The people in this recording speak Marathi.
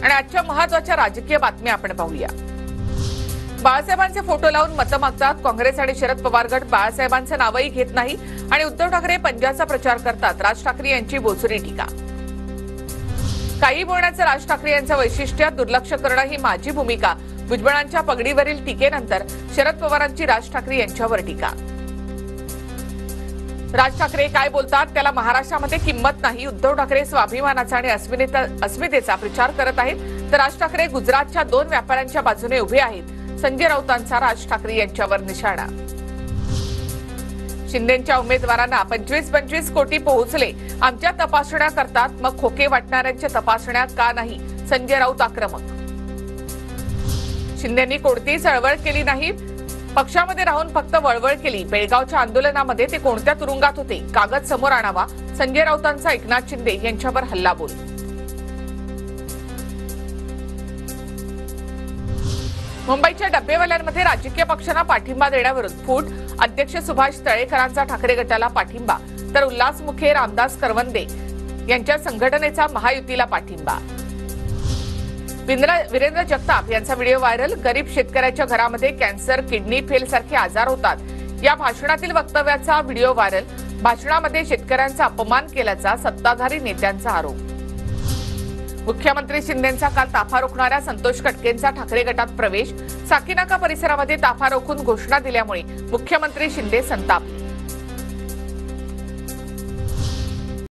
आणि आजच्या महत्त्वाच्या राजकीय बातम्या आपण पाहूया। बाळासाहेबांचे फोटो लावून मतं मागतात काँग्रेस आणि शरद पवार गट बाळासाहेबांचं नावही घेत नाही आणि उद्धव ठाकरे पंजाचा प्रचार करतात। राज ठाकरे यांची बोचरी टीका। काही बोलण्याचं राज ठाकरे यांचं वैशिष्ट्य दुर्लक्ष करणं ही माझी भूमिका। भुजबळांच्या पगडीवरील टीकेनंतर शरद पवारांची राज ठाकरे यांच्यावर टीका। राज ठाकरे काय बोलतात त्याला महाराष्ट्रामध्ये किंमत नाही। उद्धव ठाकरे स्वाभिमानाचा आणि अस्मितेचा प्रचार करत आहेत तर राज ठाकरे गुजरातच्या 2 व्यापाऱ्यांच्या बाजूने उभे आहेत। संजय राऊतांचा राज ठाकरे यांच्यावर निशाणा। शिंदेंच्या उमेदवारांना 25 कोटी पोहोचले, आमच्या तपासण्या करतात मग खोके वाटणाऱ्यांच्या तपासण्या का नाही? संजय राऊत आक्रमक। शिंदेंनी कोणतीही चळवळ केली नाही, पक्षामध्ये राहून फक्त वळवळ केली। बेळगावच्या आंदोलनामध्ये ते कोणत्या तुरुंगात होते कागद समोर आणावा। संजय राऊतांचा एकनाथ शिंदे यांच्यावर हल्लाबोल। मुंबईच्या डब्बेवाल्यांमध्ये राजकीय पक्षांना पाठिंबा देण्याविरुद्ध फूट। अध्यक्ष सुभाष तळेकरांचा ठाकरे गटाला पाठिंबा तर उल्हास मुखे रामदास करवंदे यांच्या संघटनेचा महायुतीला पाठिंबा। वीरेंद्र जगताप यांचा व्हिडिओ व्हायरल। गरीब शेतकऱ्याच्या घरामध्ये कॅन्सर किडनी फेल सारखे आजार होतात या भाषणातील वक्तव्याचा व्हिडिओ व्हायरल। भाषणामध्ये शेतकऱ्यांचा अपमान केल्याचा सत्ताधारी नेत्यांचा आरोप। मुख्यमंत्री शिंदेंचा काल ताफा रोखणाऱ्या संतोष कटकेंचा ठाकरे गटात प्रवेश। साकीनाका परिसरामध्ये ताफा रोखून घोषणा दिल्यामुळे मुख्यमंत्री शिंदे संतापले।